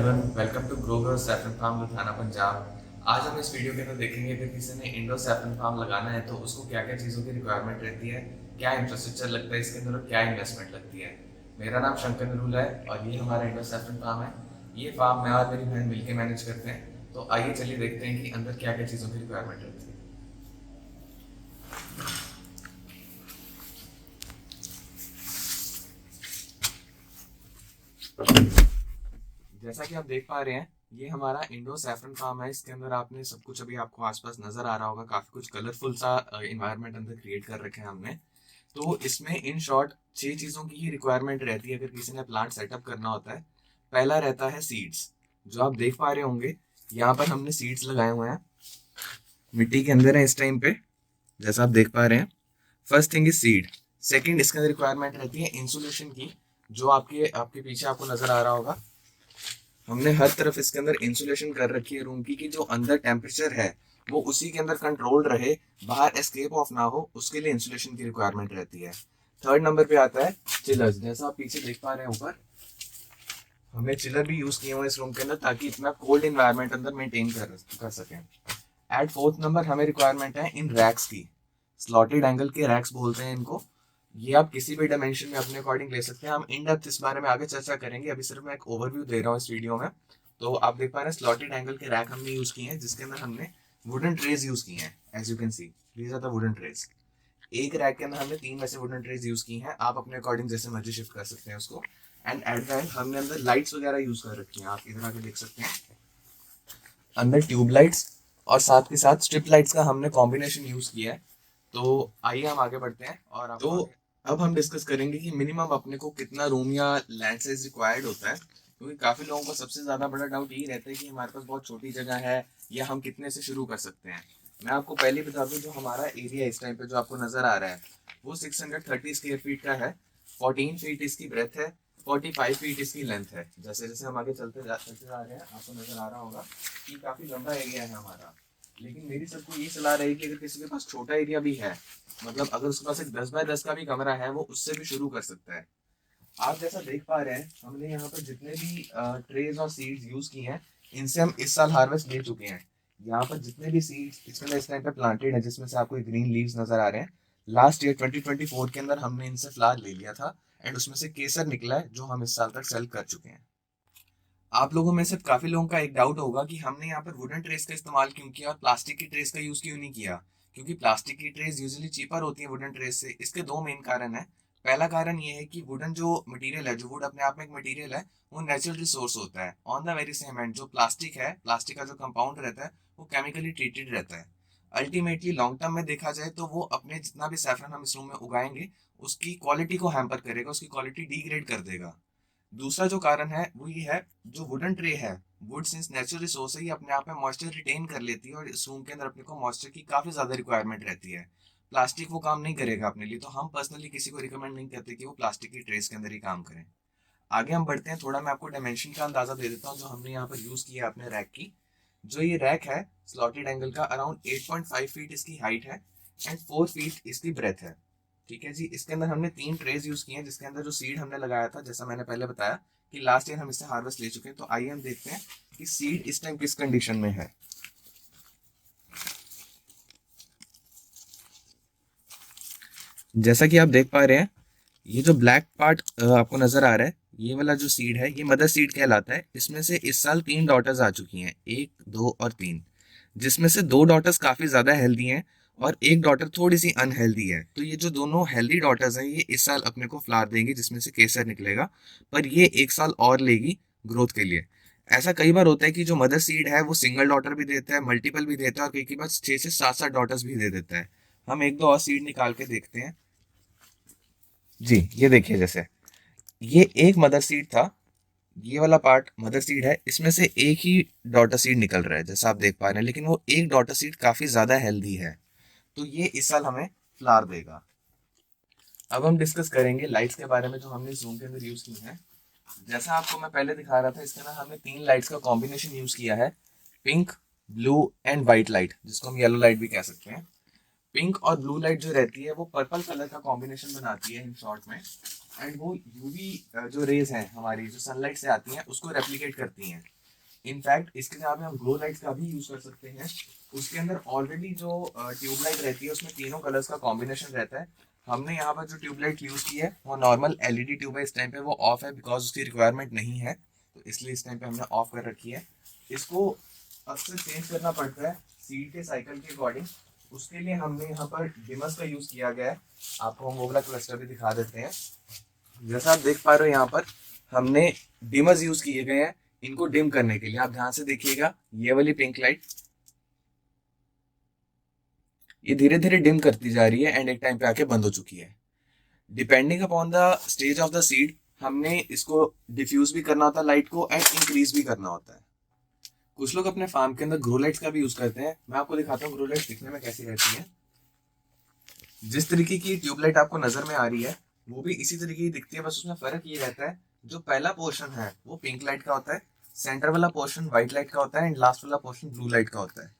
Everyone, welcome to grow your saffron farm Ludhiana Punjab. आज हम इस वीडियो के अंदर देखेंगे कि किसी ने इंडोर सैफरन फार्म लगाना है तो उसको क्या क्या चीज़ों की रिक्वायरमेंट रहती है, क्या इंफ्रास्ट्रक्चर लगता है इसके अंदर और क्या इन्वेस्टमेंट लगती है। मेरा नाम शंकर नरूल है और ये हमारा इंडोर सैफरन फार्म है। ये फार्म मैं और मेरी बहन मिलकर मैनेज करते हैं। तो आइए चलिए देखते हैं कि अंदर क्या क्या चीज़ों की रिक्वायरमेंट रहती है। जैसा कि आप देख पा रहे हैं, ये हमारा इंडोर सैफरन फार्म है। इसके अंदर आपने सब कुछ अभी आपको आसपास नजर आ रहा होगा, काफी कुछ कलरफुल सा इन्वायरमेंट अंदर क्रिएट कर रखे हैं हमने। तो इसमें इन शॉर्ट 6 चीजों की ही रिक्वायरमेंट रहती है अगर किसी ने प्लांट सेटअप करना होता है। पहला रहता है सीड्स, जो आप देख पा रहे होंगे। यहाँ पर हमने सीड्स लगाए हुए हैं, मिट्टी के अंदर है इस टाइम पे, जैसा आप देख पा रहे हैं। First thing is seed. Second इसके अंदर रिक्वायरमेंट रहती है इंसुलेशन की, जो आपके आपके पीछे आपको नजर आ रहा होगा। हमने हर तरफ इसके अंदर इंसुलेशन कर रखी है रूम की, कि जो अंदर टेम्परेचर है वो उसी के अंदर कंट्रोल्ड रहे, बाहर एस्केप ऑफ ना हो, उसके लिए इंसुलेशन की रिक्वायरमेंट रहती है। थर्ड नंबर पे आता है चिलर्स। जैसा आप पीछे देख पा रहे हैं ऊपर, हमने चिलर भी यूज किए हुए इस रूम के अंदर ताकि इतना कोल्ड इन्वायरमेंट अंदर मेंटेन कर सकें। एट फोर्थ नंबर हमें रिक्वायरमेंट है इन रैक्स की। स्लॉटेड एंगल के रैक्स बोलते हैं इनको। ये आप किसी भी डायमेंशन में अपने अकॉर्डिंग ले सकते हैं। हम इन डेप्थ इस बारे में आगे चर्चा करेंगे, अभी सिर्फ मैं एक ओवरव्यू दे रहा हूँ इस वीडियो में। तो आप देख पा रहे हैं स्लॉटेड एंगल के रैक हमने यूज किए हैं, जिसके अंदर हमने वुडन ट्रेज यूज किए हैं। As you can see, these are the wooden trays. एक रैक के अंदर हमने 3 वैसे वुडन ट्रेज यूज की हैं, आप अपने अकॉर्डिंग जैसे मर्जी शिफ्ट कर सकते हैं उसको। एंड एट द एंड हमने अंदर लाइट्स वगैरह यूज कर रखी हैं, आप इधर आके देख सकते हैं। अंदर ट्यूब लाइट्स और साथ के साथ स्ट्रिप लाइट्स का हमने कॉम्बिनेशन यूज किया है। तो आइए हम आगे बढ़ते हैं और तो अब हम डिस्कस करेंगे कि मिनिमम अपने को कितना रूम या लैंड साइज रिक्वायर्ड होता है, क्योंकि काफी लोगों को सबसे ज्यादा बड़ा डाउट यही रहता है कि हमारे पास बहुत छोटी जगह है या हम कितने से शुरू कर सकते हैं। मैं आपको पहले बता दूं, जो हमारा एरिया इस टाइम पे जो आपको नजर आ रहा है वो 630 स्क्वायर फीट का है। 14 फीट इसकी ब्रेथ है, 45 फीट इसकी लेंथ है। जैसे जैसे हम आगे चलते जा रहे हैं आपको नजर आ रहा होगा कि काफी लंबा एरिया है हमारा। लेकिन मेरी सबको ये सलाह रहेगी कि अगर किसी के पास छोटा एरिया भी है, मतलब अगर उसके पास एक 10 बाय 10 का भी कमरा है, वो उससे भी शुरू कर सकता है। आप जैसा देख पा रहे हैं, हमने यहाँ पर जितने भी ट्रेज और सीड्स यूज की हैं, इनसे हम इस साल हार्वेस्ट ले चुके हैं। यहाँ पर जितने भी सीड्स इसमें इस टाइम पे प्लांटेड है, जिसमें से आपको ग्रीन लीव्स नजर आ रहे हैं, लास्ट ईयर 2024 के अंदर हमने इनसे फ्लावर ले लिया था। एंड उसमें से केसर निकला है, जो हम इस साल तक सेल कर चुके हैं। आप लोगों में से काफी लोगों का एक डाउट होगा कि हमने यहाँ पर वुडन ट्रेस का इस्तेमाल क्यों किया और प्लास्टिक की ट्रेस का यूज क्यों नहीं किया। क्योंकि प्लास्टिक की ट्रेस यूजुअली चीपर होती है वुडन ट्रेस से। इसके दो मेन कारण है। पहला कारण ये है कि वुडन जो मटेरियल है, जो वुड अपने आप में एक मटेरियल है, वो नेचुरल रिसोर्स होता है। On the very same hand जो प्लास्टिक है, प्लास्टिक का जो कंपाउंड रहता है वो केमिकली ट्रीटेड रहता है। अल्टीमेटली लॉन्ग टर्म में देखा जाए तो वो अपने जितना भी सैफरन हम इस रूम में उगाएंगे, उसकी क्वालिटी को हैम्पर करेगा, उसकी क्वालिटी डिग्रेड कर देगा। दूसरा जो कारण है वो ये है, जो वुडन ट्रे है, वुड सिंस नेचुरल रिसोर्स है, ये अपने आप में मॉइस्चर रिटेन कर लेती है और इस रूम के अंदर अपने को मॉइस्चर की काफी ज्यादा रिक्वायरमेंट रहती है। प्लास्टिक वो काम नहीं करेगा अपने लिए, तो हम पर्सनली किसी को रिकमेंड नहीं करते कि वो प्लास्टिक की ट्रेस के अंदर ही काम करें। आगे हम बढ़ते हैं, थोड़ा मैं आपको डायमेंशन का अंदाजा दे देता हूँ जो हमने यहाँ पर यूज किया है अपने रैक की। जो ये रैक है स्लॉटेड एंगल का, अराउंड 8.5 फीट इसकी हाइट है एंड 4 फीट इसकी ब्रेथ है। ठीक है जी। इसके अंदर हमने 3 ट्रेज यूज किए हैं, जिसके अंदर जो सीड हमने लगाया था, जैसा मैंने पहले बताया कि लास्ट ईयर हम इससे हार्वेस्ट ले चुके हैं। तो आइए हम देखते हैं कि सीड इस टाइम किस कंडीशन में है। जैसा कि आप देख पा रहे हैं, ये जो ब्लैक पार्ट आपको नजर आ रहा है, ये वाला जो सीड है ये मदर सीड कहलाता है। इसमें से इस साल 3 डॉटर्स आ चुकी हैं, 1, 2 और 3, जिसमें से 2 डॉटर्स काफी ज्यादा हेल्दी हैं और एक डॉटर थोड़ी सी अनहेल्दी है। तो ये जो दोनों हेल्दी डॉटर्स हैं, ये इस साल अपने को फ्लावर देंगी, जिसमें से केसर निकलेगा। पर ये एक साल और लेगी ग्रोथ के लिए। ऐसा कई बार होता है कि जो मदर सीड है वो सिंगल डॉटर भी देता है, मल्टीपल भी देता है, और कई के पास 6 से 7 डॉटर्स भी दे देता है। हम एक दो और सीड निकाल के देखते हैं। जी, ये देखिए, जैसे ये एक मदर सीड था, ये वाला पार्ट मदर सीड है, इसमें से एक ही डॉटर सीड निकल रहा है जैसा आप देख पा रहे हैं, लेकिन वो एक डॉटर सीड काफी ज्यादा हेल्दी है। तो ये इस साल हमें फ्लावर देगा। अब हम डिस्कस करेंगे लाइट्स के बारे में जो हमने जूम के अंदर यूज की हैं। जैसा आपको मैं पहले दिखा रहा था, इसके अंदर हमने 3 लाइट्स का कॉम्बिनेशन यूज किया है। Pink, blue and white light, जिसको हम येलो लाइट भी कह सकते हैं। पिंक और ब्लू लाइट जो रहती है वो पर्पल कलर का कॉम्बिनेशन बनाती है इन शॉर्ट में। एंड वो यूवी जो रेज हैं हमारी, जो सनलाइट से आती हैं, उसको रेप्लिकेट करती हैं। इनफैक्ट इसके जहाँ पे हम ग्लो लाइट्स का भी यूज कर सकते हैं। उसके अंदर ऑलरेडी जो ट्यूबलाइट रहती है उसमें तीनों कलर्स का कॉम्बिनेशन रहता है। हमने यहाँ पर जो ट्यूबलाइट यूज की है वो नॉर्मल एलईडी ट्यूब है, इस टाइम पे वो ऑफ है बिकॉज उसकी रिक्वायरमेंट नहीं है, तो इसलिए इस टाइम पे हमने ऑफ कर रखी है। इसको अक्सर चेंज करना पड़ता है सीड के साइकिल के अकॉर्डिंग, उसके लिए हमने यहाँ पर डिमर्स का यूज किया गया है। आपको हम वो वाला क्लस्टर भी दिखा देते हैं। जैसा आप देख पा रहे हो यहाँ पर हमने डिमर्स यूज किए गए हैं इनको डिम करने के लिए। आप ध्यान से देखिएगा, ये वाली पिंक लाइट ये धीरे धीरे डिम करती जा रही है एंड एक टाइम पे आके बंद हो चुकी है। Depending upon the stage of the seed हमने इसको डिफ्यूज भी करना होता है लाइट को एंड इंक्रीज भी करना होता है। कुछ लोग अपने फार्म के अंदर ग्रो लाइट्स का भी यूज करते हैं। मैं आपको दिखाता हूँ ग्रो लाइट्स दिखने में कैसी रहती है। जिस तरीके की ट्यूबलाइट आपको नजर में आ रही है वो भी इसी तरीके की दिखती है, बस उसमें फर्क ये रहता है जो पहला पोर्शन है वो पिंक लाइट का होता है, सेंटर वाला पोर्शन व्हाइट लाइट का होता है एंड लास्ट वाला पोर्शन ब्लू लाइट का होता है।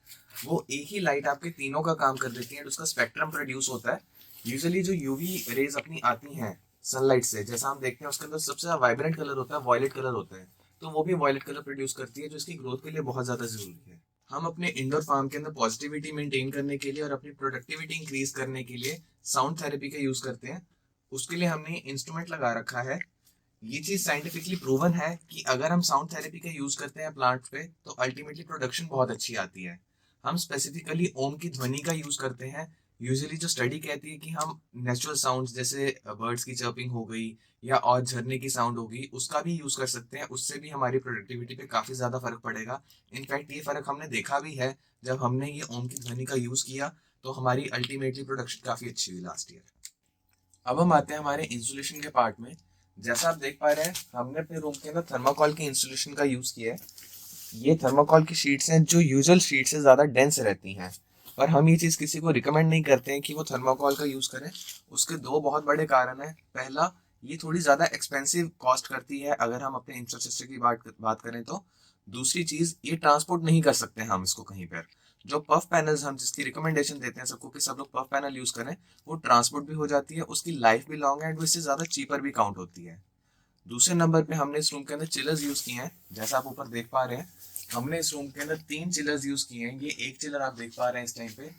वो एक ही लाइट आपके तीनों का काम कर देती है, उसका स्पेक्ट्रम प्रोड्यूस होता है। यूजुअली जो यूवी रेज अपनी आती हैं सनलाइट से, जैसा हम देखते हैं उसके अंदर सबसे वाइब्रेंट कलर होता है, वॉयलेट कलर होता है, तो वो भी वॉयलेट कलर प्रोड्यूस करती है जो इसकी ग्रोथ के लिए बहुत ज्यादा जरूरी है। हम अपने इंडोर फार्म के अंदर पॉजिटिविटी मेंटेन करने के लिए और अपनी प्रोडक्टिविटी इंक्रीज करने के लिए साउंड थेरेपी का यूज करते हैं। उसके लिए हमने इंस्ट्रूमेंट लगा रखा है। ये चीज साइंटिफिकली प्रूवन है कि अगर हम साउंड थेरेपी का यूज करते हैं प्लांट पे तो अल्टीमेटली प्रोडक्शन बहुत अच्छी आती है। हम स्पेसिफिकली ओम की ध्वनि का यूज करते हैं। यूजुअली जो स्टडी कहती है कि हम नेचुरल साउंड्स जैसे बर्ड्स की चर्पिंग हो गई या और झरने की साउंड होगी उसका भी यूज कर सकते हैं, उससे भी हमारी प्रोडक्टिविटी पे काफी ज्यादा फर्क पड़ेगा। इनफैक्ट ये फर्क हमने देखा भी है, जब हमने ये ओम की ध्वनि का यूज किया तो हमारी अल्टीमेटली प्रोडक्शन काफी अच्छी हुई लास्ट ईयर। अब हम आते हैं हमारे इंसुलेशन के पार्ट में। जैसा आप देख पा रहे हैं हमने अपने रूम के अंदर थर्माकोल के इंसुलेशन का यूज किया है। ये थर्माकोल की शीट्स हैं जो यूजुअल शीट से ज़्यादा डेंस रहती हैं, पर हम ये चीज़ किसी को रिकमेंड नहीं करते हैं कि वो थर्माकोल का यूज़ करें। उसके दो बहुत बड़े कारण हैं। पहला, ये थोड़ी ज़्यादा एक्सपेंसिव कॉस्ट करती है अगर हम अपने इंफ्रास्ट्रक्चर की बात करें तो। दूसरी चीज़, ये ट्रांसपोर्ट नहीं कर सकते हम इसको कहीं पर। जो पफ पैनल्स हम जिसकी रिकमेंडेशन देते हैं सबको कि सब लोग पफ पैनल यूज़ करें, वो ट्रांसपोर्ट भी हो जाती है, उसकी लाइफ भी लॉन्ग है एंड वो इससे ज़्यादा चीपर भी काउंट होती है। दूसरे नंबर पे हमने इस रूम के अंदर चिलर्स यूज़ किए हैं। जैसा आप ऊपर देख पा रहे हैं हमने इस रूम के अंदर 3 चिलर्स यूज किए हैं। ये एक चिलर आप देख पा रहे हैं इस टाइम पे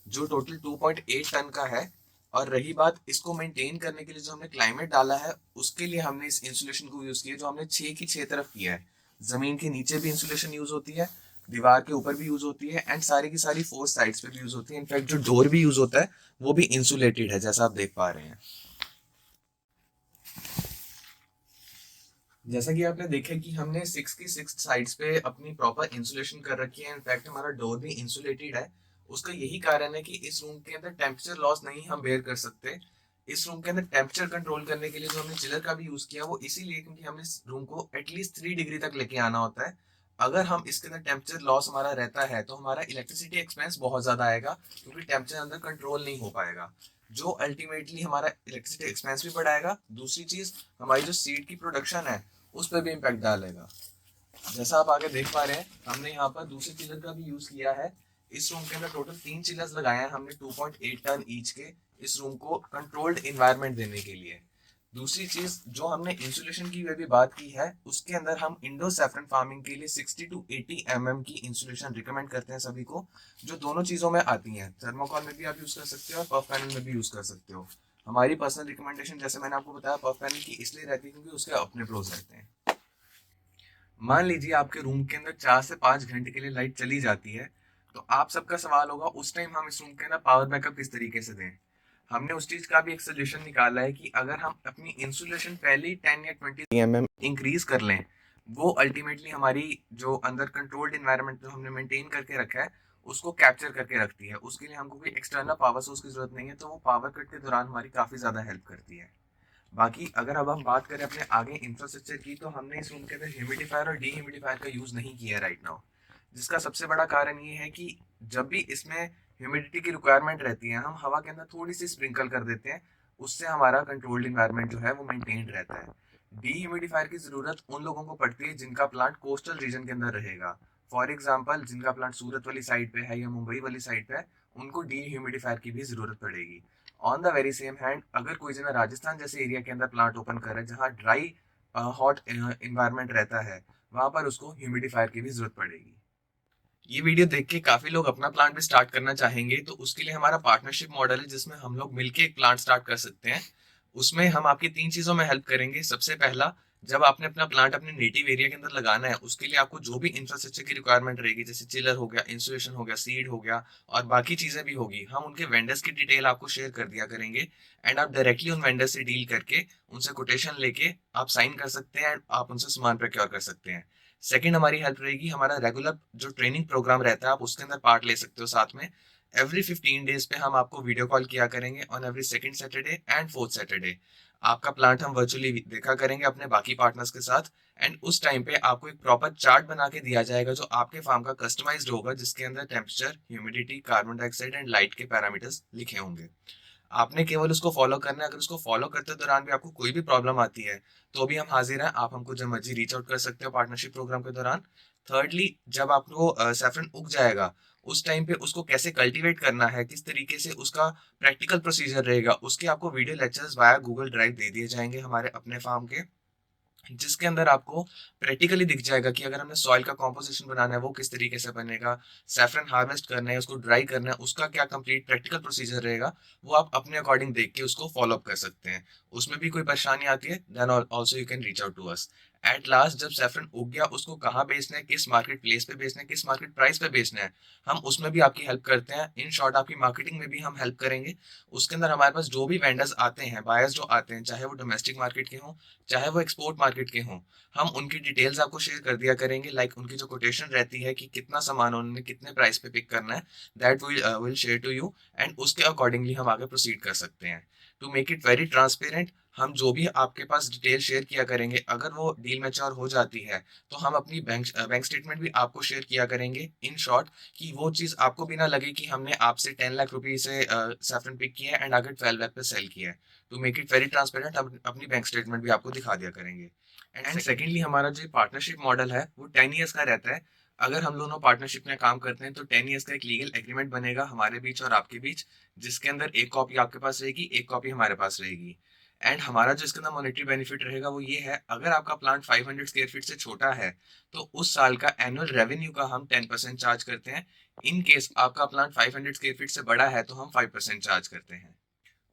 जो टोटल 2.8 टन का है। और रही बात इसको मेंटेन करने के लिए जो हमने क्लाइमेट डाला है उसके लिए हमने इस इंसुलेशन को यूज किया जो हमने 6 की 6 तरफ किया है। जमीन के नीचे भी इंसुलेशन यूज होती है, दीवार के ऊपर भी यूज होती है एंड सारी की सारी 4 साइड्स पे भी यूज होती है। इनफैक्ट जो डोर भी यूज होता है वो भी इंसुलेटेड है जैसा आप देख पा रहे हैं। जैसा कि आपने देखा कि हमने 6 साइड्स पे अपनी प्रॉपर इंसुलेशन कर रखी है। इनफैक्ट हमारा डोर भी इंसुलेटेड है। उसका यही कारण है कि इस रूम के अंदर टेम्परेचर लॉस नहीं हम बेयर कर सकते। इस रूम के अंदर टेम्परेचर कंट्रोल करने के लिए जो हमने चिलर का भी यूज किया वो इसीलिए क्योंकि हमें इस रूम को एटलीस्ट 3 डिग्री तक लेके आना होता है। अगर हम इसके अंदर टेम्परेचर लॉस हमारा रहता है तो हमारा इलेक्ट्रिसिटी एक्सपेंस बहुत ज्यादा आएगा क्योंकि टेम्परेचर अंदर कंट्रोल नहीं हो पाएगा, जो अल्टीमेटली हमारा इलेक्ट्रिसिटी एक्सपेंस भी बढ़ाएगा। दूसरी चीज, हमारी जो सीड की प्रोडक्शन है उस पर भी इम्पैक्ट डालेगा। जैसा आप आगे देख पा रहे हैं हमने यहाँ पर दूसरे चिलर का भी यूज किया है। इस रूम के अंदर टोटल 3 चिलर्स लगाए हैं हमने 2.8 टन ईच के, इस रूम को कंट्रोल्ड इन्वायरमेंट देने के लिए। दूसरी चीज जो हमने इंसुलेशन की भी बात की है उसके अंदर हम इंडो सैफरन फार्मिंग के लिए 60 to 80 mm की इंसुलेशन रिकमेंड करते हैं सभी को, जो दोनों चीजों में आती हैं। थर्मोकॉल में भी आप यूज कर सकते हो और पफ पैनल में भी यूज कर सकते हो। हमारी पर्सनल रिकमेंडेशन जैसे मैंने आपको बताया पफ पैनल की इसलिए रहती है क्योंकि उसके अपने प्रोज रहते हैं। मान लीजिए आपके रूम के अंदर 4 से 5 घंटे के लिए लाइट चली जाती है, तो आप सबका सवाल होगा उस टाइम हम इस रूम के अंदर पावर बैकअप किस तरीके से दें। हमने उस चीज का भी एक सोल्यूशन निकाला है कि अगर हम अपनी इंसुलेशन पहले ही 10 या 20 mm इंक्रीज कर लें, वो अल्टीमेटली हमारी जो अंदर कंट्रोल्ड इन्वायरमेंट जो हमने मेंटेन करके रखा है उसको कैप्चर करके रखती है। उसके लिए हमको कोई एक्सटर्नल पावर सोर्स की जरूरत नहीं है, तो वो पावर कट के दौरान हमारी काफी ज्यादा हेल्प करती है। बाकी अगर अब हम बात करें अपने आगे इंफ्रास्ट्रक्चर की, तो हमने इस रूम के अंदर ह्यूमिडिफायर और डीह्यूमिडिफायर का यूज नहीं किया राइट नाउ, जिसका सबसे बड़ा कारण ये है कि जब भी इसमें ह्यूमिडिटी की रिक्वायरमेंट रहती है हम हवा के अंदर थोड़ी सी स्प्रिंकल कर देते हैं, उससे हमारा कंट्रोल्ड इन्वायरमेंट जो है वो मेंटेन रहता है। डीह्यूमिडिफायर की जरूरत उन लोगों को पड़ती है जिनका प्लांट कोस्टल रीजन के अंदर रहेगा। फॉर एग्जाम्पल जिनका प्लांट सूरत वाली साइड पे है या मुंबई वाली साइड पे है, उनको डीह्यूमिडिफायर की भी जरूरत पड़ेगी। On the very same hand, अगर कोई जना राजस्थान जैसे एरिया के अंदर प्लांट ओपन कर रहा है जहाँ ड्राई हॉट इन्वायरमेंट रहता है, वहां पर उसको ह्यूमिडिफायर की भी जरूरत पड़ेगी। ये वीडियो देख के काफी लोग अपना प्लांट भी स्टार्ट करना चाहेंगे, तो उसके लिए हमारा पार्टनरशिप मॉडल है जिसमें हम लोग मिलके एक प्लांट स्टार्ट कर सकते हैं। उसमें हम आपकी 3 चीजों में हेल्प करेंगे। सबसे पहला, जब आपने अपना प्लांट अपने नेटिव एरिया के अंदर लगाना है, उसके लिए आपको जो भी इंफ्रास्ट्रक्चर की रिक्वायरमेंट रहेगी, जैसे चिलर हो गया, इंसुलेशन हो गया, सीड हो गया और बाकी चीजें भी होगी, हम उनके वेंडर्स की डिटेल आपको शेयर कर दिया करेंगे। एंड आप डायरेक्टली उन वेंडर से डील करके उनसे कोटेशन लेके आप साइन कर सकते हैं एंड आप उनसे सामान प्रोक्योर कर सकते हैं। सेकंड हमारी हेल्प रहेगी, हमारा रेगुलर जो ट्रेनिंग प्रोग्राम रहता है आप उसके अंदर पार्ट ले सकते हो साथ में। एवरी 15 डेज पे हम आपको वीडियो कॉल किया करेंगे on every second Saturday and fourth Saturday. आपका प्लांट हम वर्चुअली देखा करेंगे अपने बाकी पार्टनर्स के साथ। एंड उस टाइम पे आपको एक प्रॉपर चार्ट बना के दिया जाएगा जो आपके फार्म का कस्टमाइज्ड होगा, जिसके अंदर temperature, humidity, carbon dioxide and light के पैरामीटर्स लिखे होंगे। आपने केवल उसको फॉलो करना है। अगर उसको फॉलो करते दौरान भी आपको कोई भी प्रॉब्लम आती है तो भी हम हाजिर हैं, आप हमको जब मर्जी रीच आउट कर सकते हो पार्टनरशिप प्रोग्राम के दौरान। थर्डली, जब आपको सैफरन उग जाएगा उस टाइम पे उसको कैसे कल्टीवेट करना है, किस तरीके से उसका प्रैक्टिकल प्रोसीजर रहेगा, उसके आपको video lectures via Google drive दे दिए जाएंगे हमारे अपने फार्म के, जिसके अंदर आपको प्रैक्टिकली दिख जाएगा कि अगर हमें सॉइल का कॉम्पोजिशन बनाना है वो किस तरीके से बनेगा, सैफरन हार्वेस्ट करना है, उसको ड्राई करना है, उसका क्या कंप्लीट प्रैक्टिकल प्रोसीजर रहेगा, वो आप अपने अकॉर्डिंग देख के उसको फॉलो अप कर सकते हैं। उसमें भी कोई परेशानी आती है then also you can reach out to us. At last, जब सैफरन उग गया उसको कहाँ बेचना है, किस मार्केट प्लेस पे बेचना है, किस मार्केट प्राइस पे बेचना है, हम उसमें भी आपकी हेल्प करते हैं। इन शॉर्ट, आपकी मार्केटिंग में भी हम हेल्प करेंगे। उसके अंदर हमारे पास जो भी वेंडर्स आते हैं, बायर्स जो आते हैं, चाहे वो डोमेस्टिक मार्केट के हों चाहे वो एक्सपोर्ट मार्केट के हों, हम उनकी डिटेल्स आपको शेयर कर दिया करेंगे। लाइक उनकी जो कोटेशन रहती है कि कितना सामान उन्होंने कितने प्राइस पे पिक करना है, that will share to you and उसके अकॉर्डिंगली हम आगे प्रोसीड कर सकते हैं। To make it very transparent, हम जो भी आपके पास डिटेल शेयर किया करेंगे, अगर वो डील मैच्योर हो जाती है तो हम अपनी बैंक स्टेटमेंट भी आपको शेयर किया करेंगे। इन शॉर्ट, कि वो चीज़ आपको भी ना लगे कि हमने आपसे 10 लाख रुपये से सैफरन पिक किया है एंड आगे 12 लाख पे सेल किया है। To make it very transparent, हम अपनी बैंक स्टेटमेंट भी आपको दिखा दिया करेंगे। एंड सेकेंडली, हमारा जो पार्टनरशिप मॉडल है वो 10 ईयर्स का रहता है। अगर हम दोनों पार्टनरशिप में काम करते हैं तो 10 ईयर्स का एक लीगल एग्रीमेंट बनेगा हमारे बीच और आपके बीच, जिसके अंदर एक कॉपी आपके पास रहेगी, एक कॉपी हमारे पास रहेगी। एंड हमारा जो इसके अंदर मॉनेटरी बेनिफिट रहेगा वो ये है, अगर आपका प्लांट 500 स्क्वायर फीट से छोटा है तो उस साल का एनुअल रेवेन्यू का हम 10% चार्ज करते हैं। इन केस आपका प्लांट 500 स्क्वायर फीट से बड़ा है तो हम 5% चार्ज करते हैं।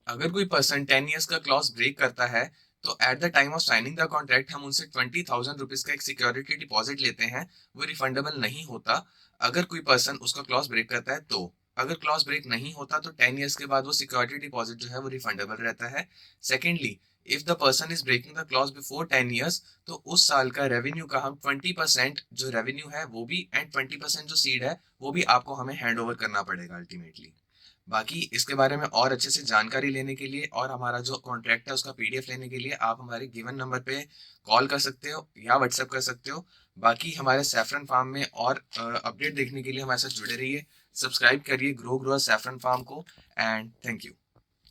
अगर कोई पर्सन 10 ईयर्स का क्लॉज ब्रेक करता है तो at the time of signing the contract हम उनसे 20,000 रुपीज का एक सिक्योरिटी डिपॉजिट लेते हैं, वो रिफंडेबल नहीं होता। अगर कोई पर्सन उसका क्लॉज ब्रेक करता है तो, अगर क्लॉज ब्रेक नहीं होता तो 10 ईयर्स के बाद वो सिक्योरिटी डिपॉजिट जो है वो रिफंडेबल रहता है। Secondly, if the person is breaking the clause before 10 years तो उस साल का रेवेन्यू का हम 20% जो रेवेन्यू है वो भी एंड 20% जो सीड है वो भी आपको हमें हैंड ओवर करना पड़ेगा अल्टीमेटली। बाकी इसके बारे में और अच्छे से जानकारी लेने के लिए और हमारा जो कॉन्ट्रैक्ट है उसका पीडीएफ लेने के लिए आप हमारे गिवन नंबर पे कॉल कर सकते हो या व्हाट्सएप कर सकते हो। बाकी हमारे सैफरन फार्म में और अपडेट देखने के लिए हमारे साथ जुड़े रहिए। सब्सक्राइब करिए ग्रो ग्रो सैफरन फार्म को। And thank you.